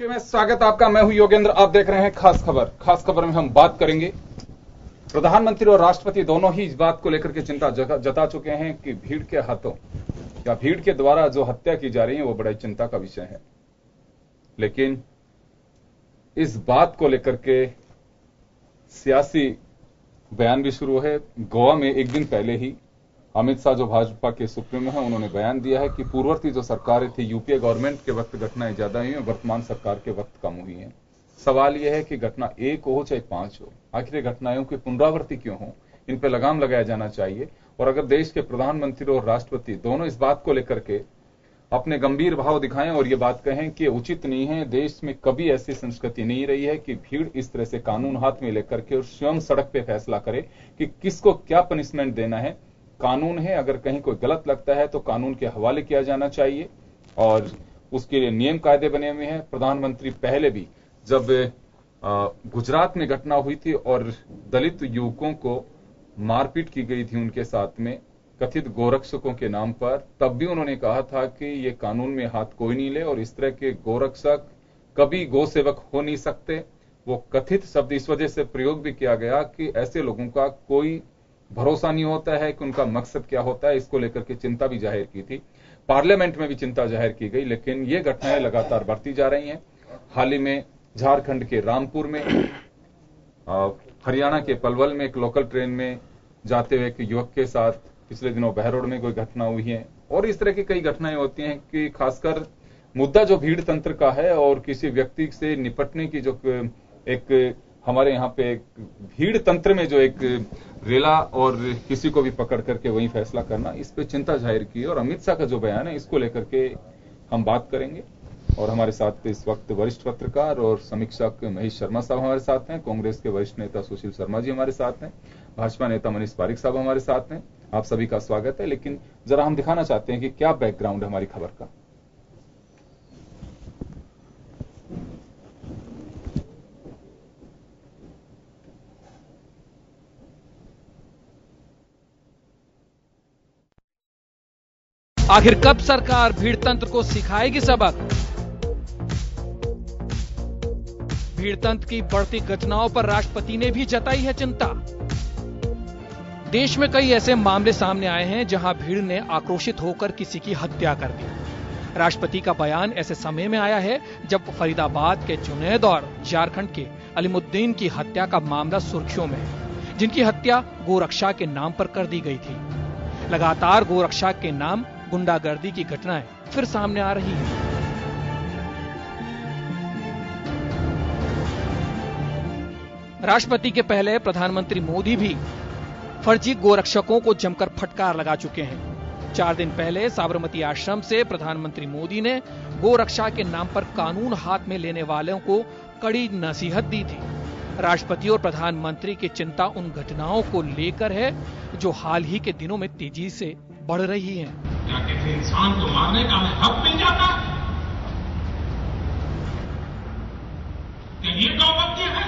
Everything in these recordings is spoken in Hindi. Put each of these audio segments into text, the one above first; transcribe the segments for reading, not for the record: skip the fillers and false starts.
टीवी में स्वागत आपका। मैं हूं योगेंद्र। आप देख रहे हैं खास खबर। खास खबर में हम बात करेंगे, प्रधानमंत्री और राष्ट्रपति दोनों ही इस बात को लेकर के चिंता जता चुके हैं कि भीड़ के हाथों या भीड़ के द्वारा जो हत्या की जा रही है वो बड़ा चिंता का विषय है। लेकिन इस बात को लेकर के सियासी बयान भी शुरू है। गोवा में एक दिन पहले ही अमित शाह जो भाजपा के सुप्रीमो हैं, उन्होंने बयान दिया है कि पूर्ववर्ती जो सरकारें थी, यूपीए गवर्नमेंट के वक्त घटनाएं ज्यादा हुई हैं, वर्तमान सरकार के वक्त कम हुई हैं। सवाल यह है कि घटना एक हो चाहे 5 हो, आखिर ये घटनाओं की पुनरावृत्ति क्यों हो, इन पर लगाम लगाया जाना चाहिए। और अगर देश के प्रधानमंत्री और राष्ट्रपति दोनों इस बात को लेकर के अपने गंभीर भाव दिखाएं और ये बात कहें कि उचित नहीं है, देश में कभी ऐसी संस्कृति नहीं रही है कि भीड़ इस तरह से कानून हाथ में लेकर के और स्वयं सड़क पे फैसला करे कि किसको क्या पनिशमेंट देना है। कानून है, अगर कहीं कोई गलत लगता है तो कानून के हवाले किया जाना चाहिए और उसके लिए नियम कायदे बने हुए हैं। प्रधानमंत्री पहले भी जब गुजरात में घटना हुई थी और दलित युवकों को मारपीट की गई थी उनके साथ में कथित गोरक्षकों के नाम पर, तब भी उन्होंने कहा था कि ये कानून में हाथ कोई नहीं ले और इस तरह के गोरक्षक कभी गौ सेवक हो नहीं सकते। वो कथित शब्द इस वजह से प्रयोग भी किया गया कि ऐसे लोगों का कोई भरोसा नहीं होता है कि उनका मकसद क्या होता है। इसको लेकर के चिंता भी जाहिर की थी, पार्लियामेंट में भी चिंता जाहिर की गई। लेकिन ये घटनाएं लगातार बढ़ती जा रही हैं। हाल ही में झारखंड के रामपुर में, हरियाणा के पलवल में एक लोकल ट्रेन में जाते हुए एक युवक के साथ पिछले दिनों बहरोड में कोई घटना हुई है और इस तरह की कई घटनाएं होती हैं कि खासकर मुद्दा जो भीड़ तंत्र का है और किसी व्यक्ति से निपटने की जो एक हमारे यहाँ पे एक भीड़ तंत्र में जो एक रेला और किसी को भी पकड़ करके वही फैसला करना, इस पे चिंता जाहिर की। और अमित शाह का जो बयान है इसको लेकर के हम बात करेंगे और हमारे साथ इस वक्त वरिष्ठ पत्रकार और समीक्षक महेश शर्मा साहब हमारे साथ हैं, कांग्रेस के वरिष्ठ नेता सुशील शर्मा जी हमारे साथ हैं, भाजपा नेता मनीष पारिक साहब हमारे साथ हैं। आप सभी का स्वागत है। लेकिन जरा हम दिखाना चाहते हैं कि क्या बैकग्राउंड है हमारी खबर का। आखिर कब सरकार भीड़ तंत्र को सिखाएगी सबक? भीड़ तंत्र की बढ़ती घटनाओं पर राष्ट्रपति ने भी जताई है चिंता। देश में कई ऐसे मामले सामने आए हैं जहां भीड़ ने आक्रोशित होकर किसी की हत्या कर दी। राष्ट्रपति का बयान ऐसे समय में आया है जब फरीदाबाद के जुनैद और झारखंड के अलीमुद्दीन की हत्या का मामला सुर्खियों में है, जिनकी हत्या गोरक्षा के नाम पर कर दी गई थी। लगातार गोरक्षा के नाम गुंडागर्दी की घटनाएं फिर सामने आ रही हैं। राष्ट्रपति के पहले प्रधानमंत्री मोदी भी फर्जी गोरक्षकों को जमकर फटकार लगा चुके हैं। 4 दिन पहले साबरमती आश्रम से प्रधानमंत्री मोदी ने गोरक्षा के नाम पर कानून हाथ में लेने वालों को कड़ी नसीहत दी थी। राष्ट्रपति और प्रधानमंत्री की चिंता उन घटनाओं को लेकर है जो हाल ही के दिनों में तेजी से बढ़ रही हैं। क्या किसी इंसान को मारने का हमें हक मिल जाता है? क्या ये गौरवज्ञ है?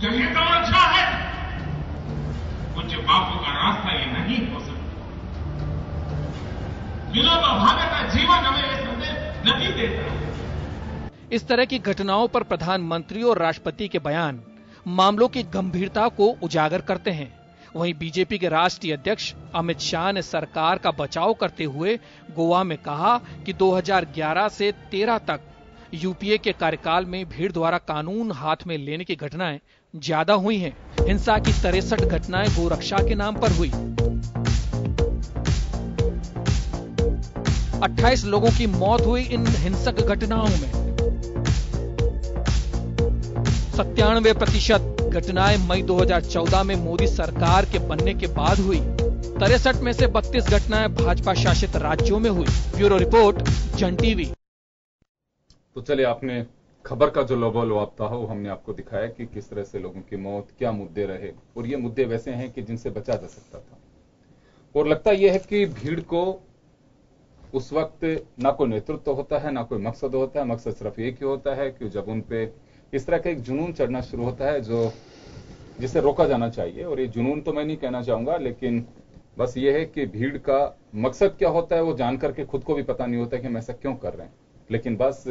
क्या ये गौरक्षा है? कुछ बापू का रास्ता ये नहीं हो सकता। विनोबा भावे का जीवन हमें ये संदेश नहीं देता है। इस तरह की घटनाओं पर प्रधानमंत्री और राष्ट्रपति के बयान मामलों की गंभीरता को उजागर करते हैं। वहीं बीजेपी के राष्ट्रीय अध्यक्ष अमित शाह ने सरकार का बचाव करते हुए गोवा में कहा कि 2011 से 13 तक यूपीए के कार्यकाल में भीड़ द्वारा कानून हाथ में लेने की घटनाएं ज्यादा हुई हैं। हिंसा की 63 घटनाएं गोरक्षा के नाम पर हुई। 28 लोगों की मौत हुई इन हिंसक घटनाओं में। 97% घटनाएं मई 2014 में मोदी सरकार के बनने के बाद हुई। 63 में से 32 घटनाएं भाजपा शासित राज्यों में हुई। ब्यूरो रिपोर्ट, जन टीवी। तो चलिए, आपने खबर का जो लोबोलवाब था वो हमने आपको दिखाया कि किस तरह से लोगों की मौत, क्या मुद्दे रहे और ये मुद्दे वैसे हैं कि जिनसे बचा जा सकता था। और लगता यह है कि भीड़ को उस वक्त ना कोई नेतृत्व होता है, ना कोई मकसद होता है। मकसद सिर्फ एक ही होता है कि जब उन पे इस तरह का एक जुनून चढ़ना शुरू होता है जो जिसे रोका जाना चाहिए। और ये जुनून तो मैं नहीं कहना चाहूंगा, लेकिन बस ये है कि भीड़ का मकसद क्या होता है वो जानकर के खुद को भी पता नहीं होता कि हम ऐसा क्यों कर रहे हैं। लेकिन बस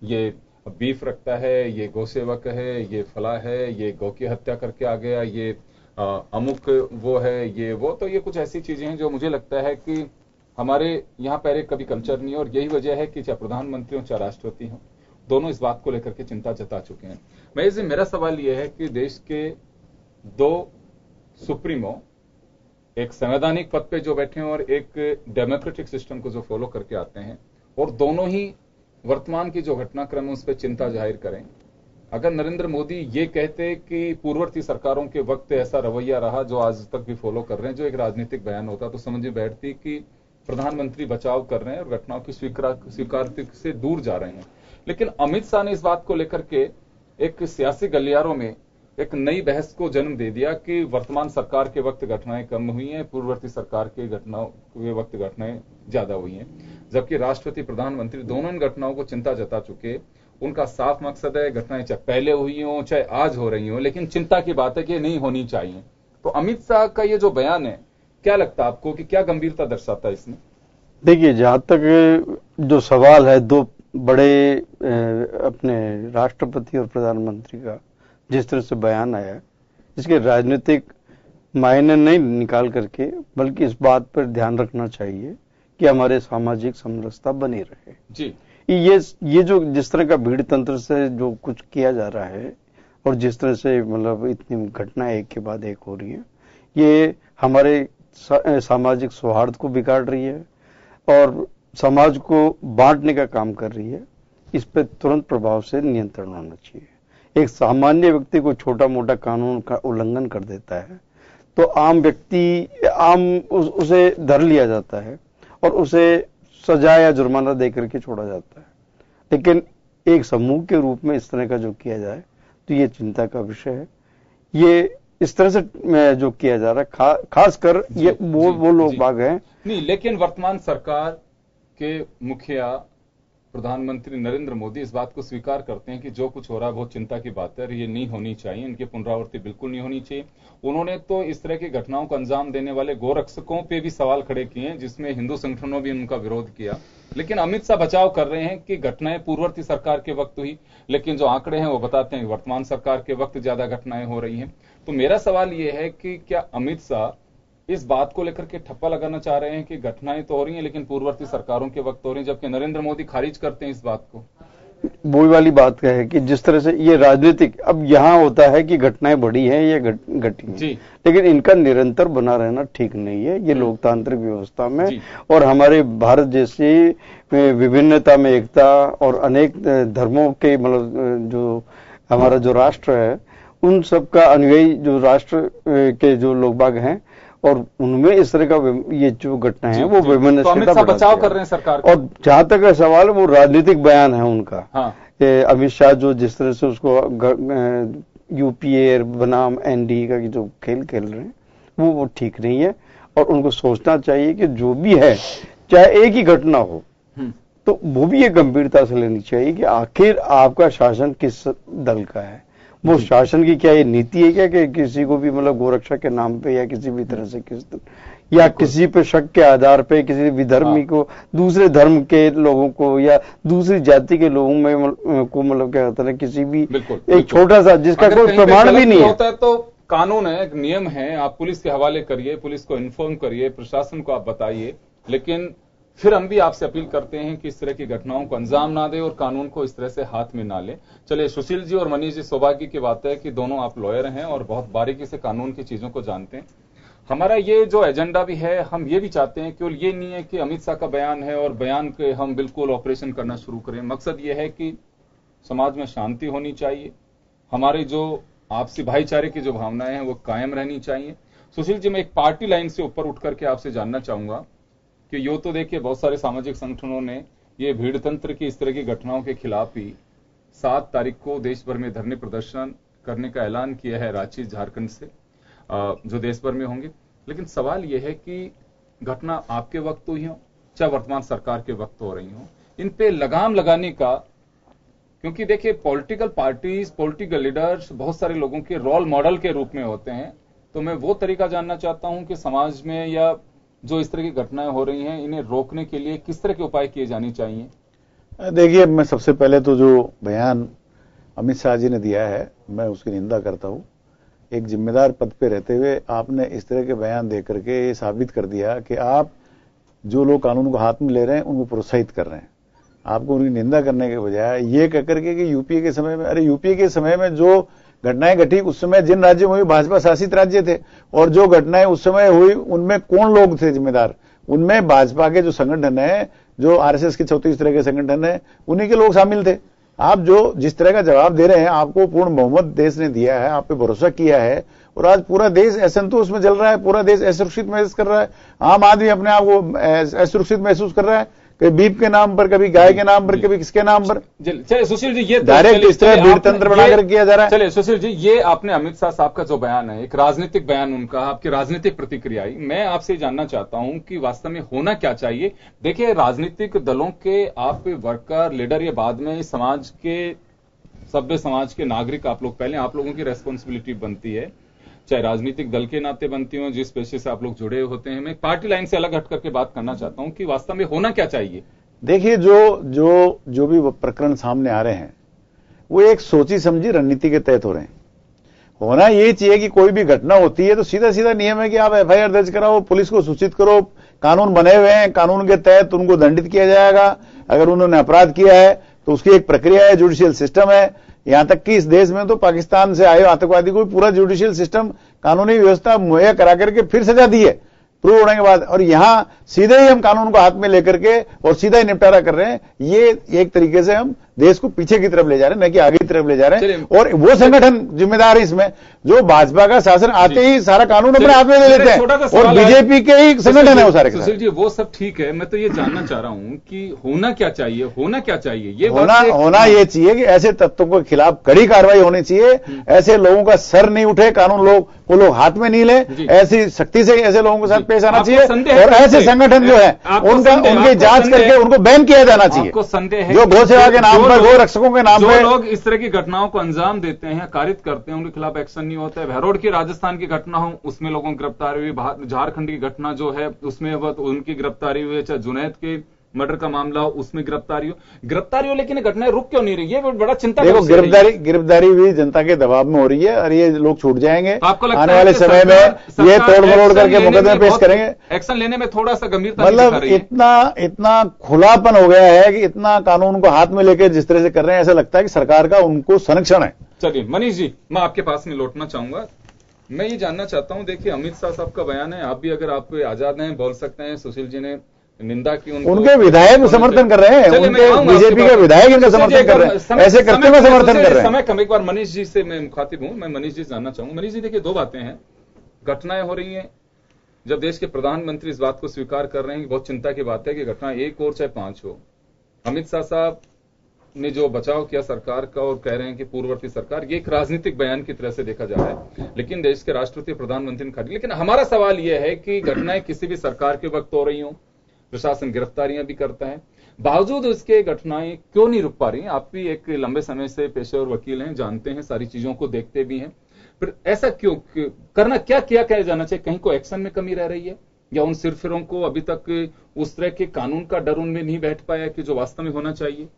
ये बीफ रखता है, ये गौसेवक है, ये फला है, ये गौ की हत्या करके आ गया, ये अमुक वो है, ये वो, तो ये कुछ ऐसी चीजें हैं जो मुझे लगता है कि हमारे यहाँ पहले कभी कल्चर नहीं है। और यही वजह है कि चाहे प्रधानमंत्री हो चाहे राष्ट्रपति हो, दोनों इस बात को लेकर के चिंता जता चुके हैं। मेरा सवाल यह है कि देश के दो सुप्रीमो, एक संवैधानिक पद पे जो बैठे हैं और एक डेमोक्रेटिक सिस्टम को जो फॉलो करके आते हैं, और दोनों ही वर्तमान की जो घटनाक्रम है उस पर चिंता जाहिर करें। अगर नरेंद्र मोदी ये कहते कि पूर्ववर्ती सरकारों के वक्त ऐसा रवैया रहा जो आज तक भी फॉलो कर रहे हैं, जो एक राजनीतिक बयान होता, तो समझ में बैठती कि प्रधानमंत्री बचाव कर रहे हैं और घटनाओं की स्वीकृति से दूर जा रहे हैं। लेकिन अमित शाह ने इस बात को लेकर के एक सियासी गलियारों में एक नई बहस को जन्म दे दिया कि वर्तमान सरकार के वक्त घटनाएं कम हुई हैं, पूर्ववर्ती सरकार के घटनाओं के वक्त घटनाएं ज्यादा हुई हैं। जबकि राष्ट्रपति प्रधानमंत्री दोनों इन घटनाओं को चिंता जता चुके। उनका साफ मकसद है घटनाएं चाहे पहले हुई हो चाहे आज हो रही हो, लेकिन चिंता की बात है कि नहीं होनी चाहिए। तो अमित शाह का ये जो बयान है, क्या लगता है आपको कि क्या गंभीरता दर्शाता है इसमें? देखिए, जहां तक जो सवाल है दो बड़े अपने राष्ट्रपति और प्रधानमंत्री का जिस तरह से बयान आया, इसके राजनीतिक मायने नहीं निकाल करके, बल्कि इस बात पर ध्यान रखना चाहिए कि हमारे सामाजिक समरसता बनी रहे जी। ये जो जिस तरह का भीड़ तंत्र से जो कुछ किया जा रहा है और जिस तरह से मतलब इतनी घटनाएं एक के बाद एक हो रही है, ये हमारे सामाजिक सौहार्द को बिगाड़ रही है और समाज को बांटने का काम कर रही है। इस पर तुरंत प्रभाव से नियंत्रण होना चाहिए। एक सामान्य व्यक्ति को छोटा मोटा कानून का उल्लंघन कर देता है तो आम व्यक्ति उसे धर लिया जाता है और उसे सजा या जुर्माना देकर के छोड़ा जाता है। लेकिन एक समूह के रूप में इस तरह का जो किया जाए तो ये चिंता का विषय है। ये इस तरह से जो किया जा रहा है, खासकर ये वो लोग बाग हैं नहीं, लेकिन वर्तमान सरकार के मुखिया प्रधानमंत्री नरेंद्र मोदी इस बात को स्वीकार करते हैं कि जो कुछ हो रहा है बहुत चिंता की बात है, ये नहीं होनी चाहिए, इनकी पुनरावृत्ति बिल्कुल नहीं होनी चाहिए। उन्होंने तो इस तरह की घटनाओं को अंजाम देने वाले गोरक्षकों पे भी सवाल खड़े किए हैं, जिसमें हिंदू संगठनों भी उनका विरोध किया। लेकिन अमित शाह बचाव कर रहे हैं कि घटनाएं पूर्ववर्ती सरकार के वक्त हुई, लेकिन जो आंकड़े हैं वो बताते हैं कि वर्तमान सरकार के वक्त ज्यादा घटनाएं हो रही हैं। तो मेरा सवाल ये है कि क्या अमित शाह इस बात को लेकर के ठप्पा लगाना चाह रहे हैं कि घटनाएं तो हो रही हैं लेकिन पूर्ववर्ती सरकारों के वक्त हो रही हैं, जबकि नरेंद्र मोदी खारिज करते हैं इस बात को? वही वाली बात है कि जिस तरह से ये राजनीतिक, अब यहां होता है कि घटनाएं बढ़ी हैं या घटी हैं, लेकिन इनका निरंतर बना रहना ठीक नहीं है। ये लोकतांत्रिक व्यवस्था में और हमारे भारत जैसी विभिन्नता में एकता और अनेक धर्मों के मतलब जो हमारा जो राष्ट्र है, उन सबका अनुयायी जो राष्ट्र के जो लोग बाग हैं और उनमें इस तरह का ये जो घटना है वो वैमनस्यता तो बचाव कर रहे हैं सरकार और जहां तक का सवाल है वो राजनीतिक बयान है उनका। हाँ। अमित शाह जो जिस तरह से उसको यूपीए बनाम एनडीए का जो खेल खेल रहे हैं वो ठीक नहीं है। और उनको सोचना चाहिए कि जो भी है, चाहे एक ही घटना हो, तो वो भी एक गंभीरता से लेनी चाहिए कि आखिर आपका शासन किस दल का है। वो शासन की क्या ये नीति है क्या कि किसी को भी मतलब गोरक्षा के नाम पे या किसी भी तरह से या किसी पे शक के आधार पे किसी विधर्मी को दूसरे धर्म के लोगों को या दूसरी जाति के लोगों में को मतलब क्या होता है किसी भी एक छोटा सा जिसका कोई प्रमाण भी नहीं होता है तो कानून है, एक नियम है, आप पुलिस के हवाले करिए, पुलिस को इन्फॉर्म करिए, प्रशासन को आप बताइए। लेकिन फिर हम भी आपसे अपील करते हैं कि इस तरह की घटनाओं को अंजाम ना दे और कानून को इस तरह से हाथ में ना ले। चलिए, सुशील जी और मनीष जी, सौभाग्य की बात है कि दोनों आप लॉयर हैं और बहुत बारीकी से कानून की चीजों को जानते हैं। हमारा ये जो एजेंडा भी है, हम ये भी चाहते हैं केवल ये नहीं है कि अमित शाह का बयान है और बयान के हम बिल्कुल ऑपरेशन करना शुरू करें। मकसद ये है कि समाज में शांति होनी चाहिए, हमारे जो आपसी भाईचारे की जो भावनाएं हैं वो कायम रहनी चाहिए। सुशील जी, मैं एक पार्टी लाइन से ऊपर उठ करके आपसे जानना चाहूंगा कि यो तो देखिए बहुत सारे सामाजिक संगठनों ने ये भीड़ तंत्र की इस तरह की घटनाओं के खिलाफ ही 7 तारीख को देश भर में धरने प्रदर्शन करने का ऐलान किया है, रांची झारखंड से, जो देश भर में होंगे। लेकिन सवाल यह है कि घटना आपके वक्त हुई हो चाहे वर्तमान सरकार के वक्त हो रही हो, इन पे लगाम लगाने का, क्योंकि देखिए पॉलिटिकल पार्टीज, पॉलिटिकल लीडर्स बहुत सारे लोगों के रोल मॉडल के रूप में होते हैं। तो मैं वो तरीका जानना चाहता हूं कि समाज में या जो इस तरह की घटनाएं हो रही हैं इन्हें रोकने के लिए किस तरह के उपाय किए जाने चाहिए? देखिए, मैं सबसे पहले तो जो बयान अमित शाह जी ने दिया है मैं उसकी निंदा करता हूं। एक जिम्मेदार पद पे रहते हुए आपने इस तरह के बयान दे करके ये साबित कर दिया कि आप जो लोग कानून को हाथ में ले रहे हैं उनको प्रोत्साहित कर रहे हैं। आपको उनकी निंदा करने के बजाय ये कह करके कि यूपीए के समय में, अरे यूपीए के समय में जो घटनाएं घटी उस समय जिन राज्यों में हुई भाजपा शासित राज्य थे, और जो घटनाएं उस समय हुई उनमें कौन लोग थे जिम्मेदार? उनमें भाजपा के जो संगठन है, जो आरएसएस के 34 तरह के संगठन है, उन्हीं के लोग शामिल थे। आप जो जिस तरह का जवाब दे रहे हैं, आपको पूर्ण बहुमत देश ने दिया है, आप पे भरोसा किया है, और आज पूरा देश असंतोष में जल रहा है, पूरा देश असुरक्षित महसूस कर रहा है। आम आदमी अपने आप को असुरक्षित महसूस कर रहा है, कभी बीफ के नाम पर, कभी गाय के नाम पर, कभी किसके नाम पर। चलिए सुशील जी, ये डायरेक्ट इस तरह भीड़ तंत्र बनाकर किया जा रहा है। चलिए सुशील जी, ये आपने अमित शाह साहब का जो बयान है, एक राजनीतिक बयान उनका, आपकी राजनीतिक प्रतिक्रिया आई, मैं आपसे जानना चाहता हूं कि वास्तव में होना क्या चाहिए। देखिए, राजनीतिक दलों के आप वर्कर, लीडर, ये बाद में समाज के, सभ्य समाज के नागरिक आप लोग, पहले आप लोगों की रेस्पॉन्सिबिलिटी बनती है, चाहे राजनीतिक दल के नाते बनती हो, जिस पेशे से आप लोग जुड़े होते हैं। मैं पार्टी लाइन से अलग हट करके बात करना चाहता हूं कि वास्तव में होना क्या चाहिए। देखिए, जो भी प्रकरण सामने आ रहे हैं वो एक सोची समझी रणनीति के तहत हो रहे हैं। होना ये चाहिए कि कोई भी घटना होती है तो सीधा सीधा नियम है कि आप एफआईआर दर्ज कराओ, पुलिस को सूचित करो, कानून बने हुए हैं, कानून के तहत उनको दंडित किया जाएगा। अगर उन्होंने अपराध किया है तो उसकी एक प्रक्रिया है, जुडिशियल सिस्टम है। यहां तक कि इस देश में तो पाकिस्तान से आए आतंकवादी को पूरा जुडिशियल सिस्टम, कानूनी व्यवस्था मुहैया करा करके फिर सजा दी है प्रूव होने के बाद, और यहां सीधे ही हम कानून को हाथ में लेकर के और सीधा ही निपटारा कर रहे हैं। ये एक तरीके से हम देश को पीछे की तरफ ले जा रहे हैं, न कि आगे की तरफ ले जा रहे हैं। और वो संगठन जिम्मेदार है इसमें, जो भाजपा का शासन आते ही सारा कानून अपने हाथ में ले लेते हैं, और बीजेपी के ही संगठन है वो सारे। सुशील जी, वो सब ठीक है, मैं तो ये जानना चाह रहा हूं कि होना क्या चाहिए, होना क्या चाहिए। ये होना ये चाहिए कि ऐसे तत्वों के खिलाफ कड़ी कार्रवाई होनी चाहिए। ऐसे लोगों का सर नहीं उठे, कानून वो लोग हाथ में नहीं ले, ऐसी सख्ती से ऐसे लोगों के साथ पेश आना चाहिए, और ऐसे संगठन जो है उनकी जांच करके उनको बैन किया जाना चाहिए। आपको संदेह है जो गौ सेवा के नाम पर, गौ रक्षकों के नाम पर जो लोग इस तरह की घटनाओं को अंजाम देते हैं, कारित करते हैं, उनके खिलाफ एक्शन नहीं होता है। बहरोड की राजस्थान की घटना हो, उसमें लोगों की गिरफ्तारी हुई, झारखंड की घटना जो है उसमें उनकी गिरफ्तारी हुई, चाहे जुनैद के मर्डर का मामला हो उसमें गिरफ्तारी हो, लेकिन घटनाएं रुक क्यों नहीं रही? ये बड़ा चिंता। देखो, गिरफ्तारी भी जनता के दबाव में हो रही है, और ये लोग छूट जाएंगे। आपको लगता आने वाले समय में ये तोड़ मरोड़ करके मुकदमे पेश करेंगे, एक्शन लेने में थोड़ा सा गंभीरता, मतलब इतना खुलापन हो गया है कि इतना कानून को हाथ में लेकर जिस तरह से कर रहे हैं, ऐसा लगता है कि सरकार का उनको संरक्षण है। चलिए मनीष जी, मैं आपके पास में लौटना चाहूंगा। मैं ये जानना चाहता हूं, देखिए अमित शाह साहब का बयान है, आप भी अगर आप आजाद हैं बोल सकते हैं। सुशील जी ने निंदा की, उनके विधायक समर्थन कर रहे हैं, उनके बीजेपी के विधायक इनका समर्थन कर रहे हैं, ऐसे करते हुए समर्थन कर रहे हैं। समय कम, एक बार मनीष जी से मैं मुखातिब हूं, मैं मनीष जी से जानना चाहूंगा। मनीष जी, देखिए दो बातें हैं, घटनाएं हो रही हैं, जब देश के प्रधानमंत्री इस बात को स्वीकार कर रहे हैं कि बहुत चिंता की बात है कि घटना एक और चाहे 5 हो। अमित शाह साहब ने जो बचाव किया सरकार का और कह रहे हैं कि पूर्ववर्ती सरकार, ये एक राजनीतिक बयान की तरह से देखा जा रहा है, लेकिन देश के राष्ट्रपति प्रधानमंत्री ने कहा। लेकिन हमारा सवाल यह है कि घटनाएं किसी भी सरकार के वक्त हो रही हो, प्रशासन गिरफ्तारियां भी करता है, बावजूद उसके घटनाएं क्यों नहीं रुक पा रही हैं? आप भी एक लंबे समय से पेशेवर वकील हैं, जानते हैं, सारी चीजों को देखते भी हैं, फिर ऐसा क्यों करना, क्या किया जाना चाहिए? कहीं को एक्शन में कमी रह रही है, या उन सिरफिरों को अभी तक उस तरह के कानून का डर उनमें नहीं बैठ पाया कि जो वास्तव में होना चाहिए?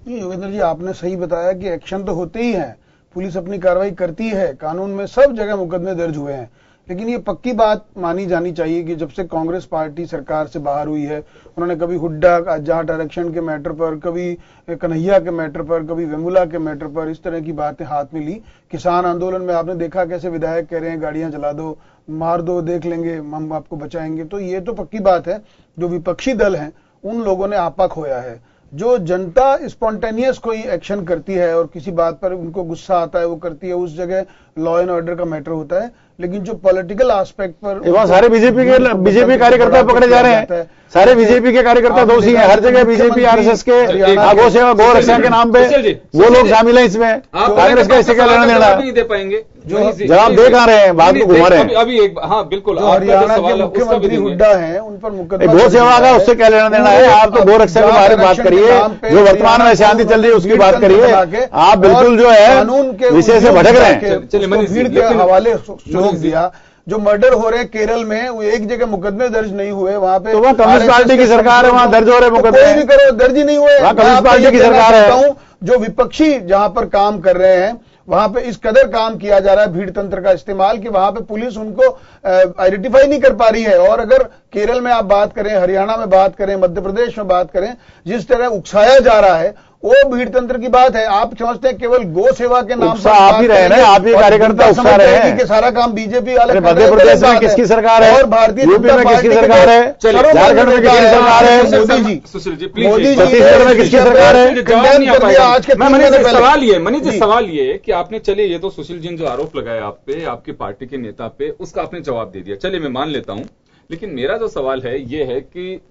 नहीं योगेंद्र जी, आपने सही बताया कि एक्शन तो होते ही है, पुलिस अपनी कार्रवाई करती है, कानून में सब जगह मुकदमे दर्ज हुए हैं, लेकिन ये पक्की बात मानी जानी चाहिए कि जब से कांग्रेस पार्टी सरकार से बाहर हुई है, उन्होंने कभी हुड्डा जाट आरक्षण के मैटर पर, कभी कन्हैया के मैटर पर, कभी वेमुला के मैटर पर इस तरह की बातें हाथ में ली। किसान आंदोलन में आपने देखा कैसे विधायक कह रहे हैं गाड़ियां जला दो, मार दो, देख लेंगे, हम आपको बचाएंगे। तो ये तो पक्की बात है, जो विपक्षी दल हैं उन लोगों ने आपा खोया है। जो जनता स्पॉन्टेनियस कोई एक्शन करती है और किसी बात पर उनको गुस्सा आता है वो करती है, उस जगह लॉ एंड ऑर्डर का मैटर होता है, लेकिन जो पॉलिटिकल एस्पेक्ट पर वहां सारे बीजेपी कार्यकर्ता पकड़े जा रहे हैं, सारे बीजेपी के कार्यकर्ता दोषी हैं, हर जगह बीजेपी आरएसएस के गौ सेवा गौ रक्षा के नाम पे वो लोग शामिल हैं इसमें। कांग्रेस का इससे क्या लेना देना? नहीं दे पाएंगे, जवाब दे कहां रहे हैं, बात को घुमा रहे हैं। अभी एक, हाँ बिल्कुल, हरियाणा के मुख्यमंत्री हुड्डा हैं, उन पर मुकदमा। गौ सेवा का उससे क्या लेना देना है? आप तो गौ रक्षा के बारे में बात करिए, जो वर्तमान में शांति चल रही है उसकी बात करिए। आप बिल्कुल जो है विषय से भटक रहे हैं। भीड़ के हवाले दिया, जो मर्डर हो रहे हैं केरल में, वो एक जगह मुकदमे दर्ज नहीं हुए, वहां पे तो वहाँ कम्युनिस्ट पार्टी की सरकार है, वहाँ दर्ज हो रहे मुकदमे, कोई भी करो दर्ज ही नहीं हुए। वहाँ कम्युनिस्ट पार्टी की सरकार है। जो विपक्षी जहां पर काम कर रहे हैं वहां पे इस कदर काम किया जा रहा है भीड़ तंत्र का इस्तेमाल कि वहां पे पुलिस उनको आइडेंटिफाई नहीं कर पा रही है। और अगर केरल में आप बात करें, हरियाणा में बात करें, मध्य प्रदेश में बात करें, जिस तरह उकसाया जा रहा है वो भीड़ तंत्र की बात है। आप समझते हैं केवल गो सेवा के नाम पर आप ही रहे ना, आप ही कार्यकर्ता उकसा रहे हैं कि सारा काम बीजेपी वाले। मध्य प्रदेश में किसकी सरकार है, और भारतीय यूपी में किसकी सरकार है, झारखंड में किसकी सरकार है, मोदी जी, सुशील जी मोदी जी छत्तीसगढ़ में किसकी सरकार है। आज के मनीष जी सवाल ये कि आपने, चलिए ये तो सुशील जी ने जो आरोप लगाया आप पे, आपकी पार्टी के नेता पे, उसका आपने जवाब दे दिया, चलिए मैं मान लेता हूं। लेकिन मेरा जो सवाल है ये है कि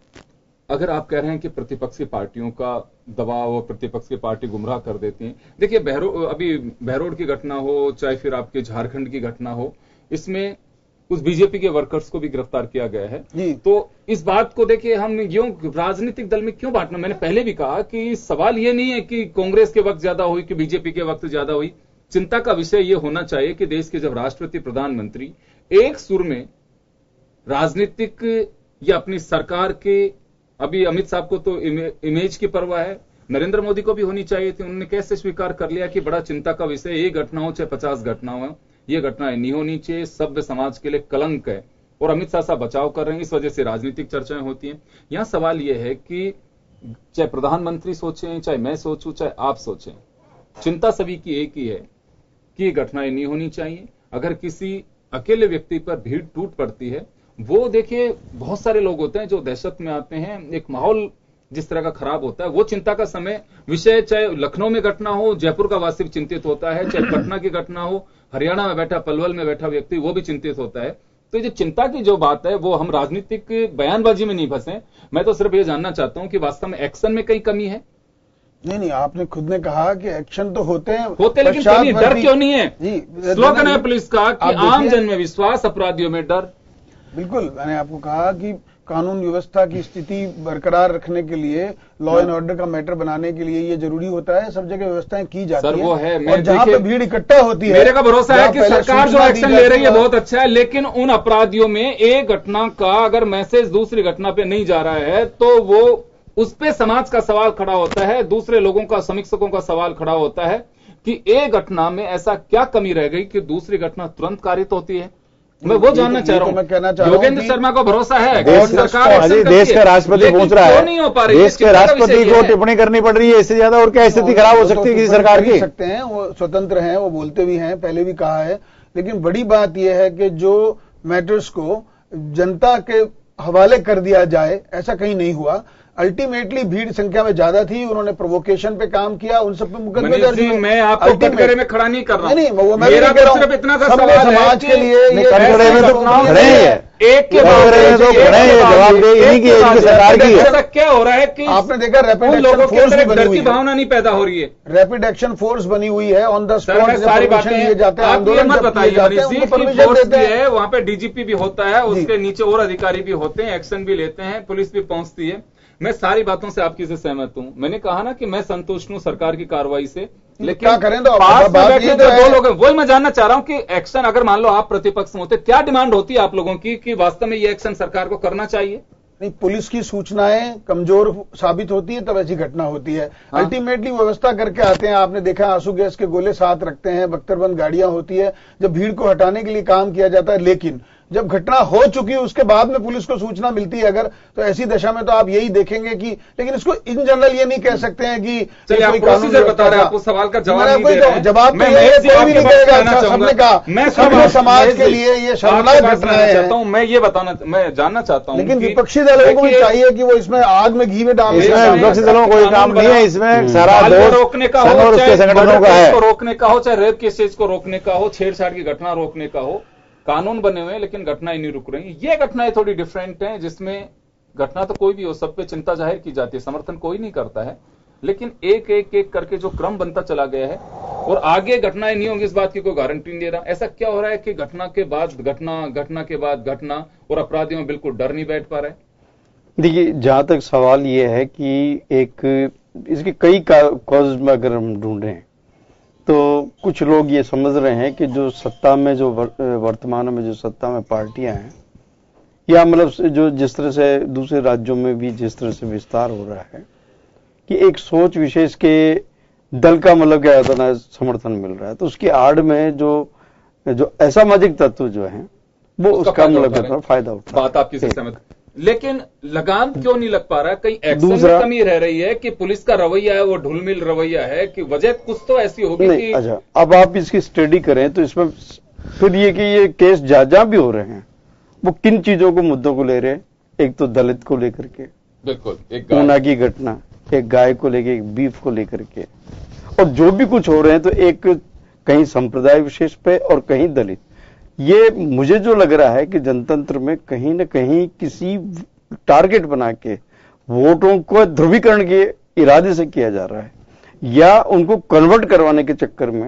अगर आप कह रहे हैं कि प्रतिपक्षी पार्टियों का दबाव और प्रतिपक्ष की पार्टी गुमराह कर देती है, देखिए अभी बहरोड की घटना हो चाहे फिर आपके झारखंड की घटना हो, इसमें उस बीजेपी के वर्कर्स को भी गिरफ्तार किया गया है। तो इस बात को देखिए हम यूं राजनीतिक दल में क्यों बांटना। मैंने पहले भी कहा कि सवाल ये नहीं है कि कांग्रेस के वक्त ज्यादा हुई कि बीजेपी के वक्त ज्यादा हुई। चिंता का विषय यह होना चाहिए कि देश के जब राष्ट्रपति प्रधानमंत्री एक सुर में राजनीतिक या अपनी सरकार के, अभी अमित साहब को तो इमेज की परवाह है, नरेंद्र मोदी को भी होनी चाहिए थी, उन्होंने कैसे स्वीकार कर लिया कि बड़ा चिंता का विषय ये घटना हो चाहे 50 घटना हो, ये घटनाएं नहीं होनी चाहिए, सभ्य समाज के लिए कलंक है। और अमित शाह साहब बचाव कर रहे हैं, इस वजह से राजनीतिक चर्चाएं होती हैं। यहां सवाल यह है कि चाहे प्रधानमंत्री सोचें, चाहे मैं सोचूं, चाहे आप सोचें, चिंता सभी की एक ही है कि ये घटनाएं नहीं होनी चाहिए। अगर किसी अकेले व्यक्ति पर भीड़ टूट पड़ती है, वो देखिए बहुत सारे लोग होते हैं जो दहशत में आते हैं, एक माहौल जिस तरह का खराब होता है, वो चिंता का समय विषय, चाहे लखनऊ में घटना हो, जयपुर का वासी चिंतित होता है, चाहे पटना की घटना हो, हरियाणा में बैठा, पलवल में बैठा व्यक्ति वो भी चिंतित होता है। तो ये चिंता की जो बात है वो हम राजनीतिक बयानबाजी में नहीं फंसे। मैं तो सिर्फ ये जानना चाहता हूं कि वास्तव में एक्शन में कहीं कमी है। नहीं, आपने खुद ने कहा कि एक्शन तो होते हैं, लेकिन डर क्यों नहीं है? स्लोगन है पुलिस का कि आम जन में विश्वास, अपराधियों में डर। बिल्कुल, मैंने आपको कहा कि कानून व्यवस्था की स्थिति बरकरार रखने के लिए, लॉ एंड ऑर्डर का मैटर बनाने के लिए ये जरूरी होता है। सब जगह व्यवस्थाएं की जाती हैं और जहां पे भीड़ इकट्ठा होती है, मेरे का भरोसा है कि सरकार जो एक्शन ले रही है बहुत अच्छा है। लेकिन उन अपराधियों में एक घटना का अगर मैसेज दूसरी घटना पे नहीं जा रहा है तो वो उस पे समाज का सवाल खड़ा होता है, दूसरे लोगों का, समीक्षकों का सवाल खड़ा होता है कि एक घटना में ऐसा क्या कमी रह गई कि दूसरी घटना तुरंत कारित होती है। मैं वो जानना चाह रहा हूं। मैं कहना चाह रहा हूं योगेंद्र शर्मा को भरोसा है सरकार, देश का राष्ट्रपति पहुंच रहा है, नहीं हो पा रही, देश के राष्ट्रपति को टिप्पणी करनी पड़ रही है, इससे ज्यादा और क्या स्थिति खराब हो सकती है किसी सरकार की? सकते हैं, वो स्वतंत्र हैं, वो बोलते भी हैं, पहले भी कहा है। लेकिन बड़ी बात यह है कि जो मैटर्स को जनता के हवाले कर दिया जाए, ऐसा कहीं नहीं हुआ। अल्टीमेटली भीड़ संख्या में ज्यादा थी, उन्होंने प्रोवोकेशन पे काम किया, उन सब पे मुकदमे दर्ज हुए। मैं आपको कटघरे में खड़ा नहीं कर रहा हूं। नहीं, वो मैं मेरा तो सिर्फ इतना सा सवाल है समाज के लिए कटघरे में तो खड़े हैं, एक के बाद जवाब दे इन्हीं की सरकार की। ऐसा क्या हो रहा है कि आपने देखा रैपिड लोगों के अंदर डर की भावना नहीं पैदा हो रही है। रैपिड एक्शन फोर्स बनी हुई है, ऑन द स्पॉट सारी बातें लिए जाते हैं, आंदोलन मत बताइए। वहां पे डीजीपी भी होता है, उसके नीचे और अधिकारी भी होते हैं, एक्शन भी लेते हैं, पुलिस भी पहुंचती है। मैं सारी बातों से आपकी से सहमत हूं। मैंने कहा ना कि मैं संतुष्ट हूं सरकार की कार्रवाई से, लेकिन क्या करें? तो पास में बैठे तो दो लोग हैं, वही मैं जानना चाह रहा हूं कि एक्शन, अगर मान लो आप प्रतिपक्ष में होते, क्या डिमांड होती है आप लोगों की कि वास्तव में ये एक्शन सरकार को करना चाहिए? नहीं, पुलिस की सूचनाएं कमजोर साबित होती है तब ऐसी घटना होती है। अल्टीमेटली व्यवस्था करके आते हैं, आपने देखा आंसू गैस के गोले साथ रखते हैं, बख्तरबंद गाड़ियां होती है, जब भीड़ को हटाने के लिए काम किया जाता है। लेकिन जब घटना हो चुकी है उसके बाद में पुलिस को सूचना मिलती है अगर, तो ऐसी दशा में तो आप यही देखेंगे कि, लेकिन इसको इन जनरल ये नहीं कह सकते हैं कि कोई कानून बता रहे हैं, आपको सवाल का जवाब नहीं दे रहे हैं। जवाब कोई भी नहीं देगा। सबने कहा मैं सभी समाज के लिए ये शर्मनाक घटनाएं हैं। मैं ये मैं जानना चाहता हूं, लेकिन विपक्षी दलों को भी चाहिए कि वो इसमें आग में घी में डाल। विपक्षी दलों को कोई काम नहीं है इसमें, सारा रोकने का हो, चाहे संगठनों का है, रोकने का हो, चाहे रेप केसेस को रोकने का हो, छेड़छाड़ की घटना रोकने का हो, कानून बने हुए हैं लेकिन घटनाएं नहीं रुक रही। ये घटनाएं थोड़ी डिफरेंट हैं, जिसमें घटना तो कोई भी हो, सब पे चिंता जाहिर की जाती है, समर्थन कोई नहीं करता है, लेकिन एक एक एक करके जो क्रम बनता चला गया है और आगे घटनाएं नहीं होंगी इस बात की कोई गारंटी नहीं दे रहा। ऐसा क्या हो रहा है कि घटना के बाद घटना, घटना के बाद घटना, और अपराधियों में बिल्कुल डर नहीं बैठ पा रहा है? देखिए, जहां तक सवाल ये है कि एक इसके कई कॉज में अगर हम ढूंढ रहे हैं तो कुछ लोग ये समझ रहे हैं कि जो सत्ता में जो वर्तमान में जो सत्ता में पार्टियां हैं, या मतलब जो जिस तरह से दूसरे राज्यों में भी जिस तरह से विस्तार हो रहा है, कि एक सोच विशेष के दल का मतलब क्या होता है ना, समर्थन मिल रहा है, तो उसकी आड़ में जो असामाजिक तत्व जो है वो उसका मतलब फायदा उठा। बात आपकी से सहमत, लेकिन लगाम क्यों नहीं लग पा रहा? कहीं एक्शन में कमी रह रही है कि पुलिस का रवैया है वो ढुलमिल रवैया है, कि वजह कुछ तो ऐसी होगी कि अच्छा, अब आप इसकी स्टडी करें तो इसमें फिर ये कि ये केस जहां भी हो रहे हैं वो किन चीजों को, मुद्दों को ले रहे हैं? एक तो दलित को लेकर के, बिल्कुल एक ऊना की घटना, एक गाय को लेकर, एक बीफ को लेकर के, और जो भी कुछ हो रहे हैं तो एक कहीं संप्रदाय विशेष पे और कहीं दलित। ये मुझे जो लग रहा है कि जनतंत्र में कहीं न कहीं किसी टारगेट बना के वोटों को ध्रुवीकरण के इरादे से किया जा रहा है, या उनको कन्वर्ट करवाने के चक्कर में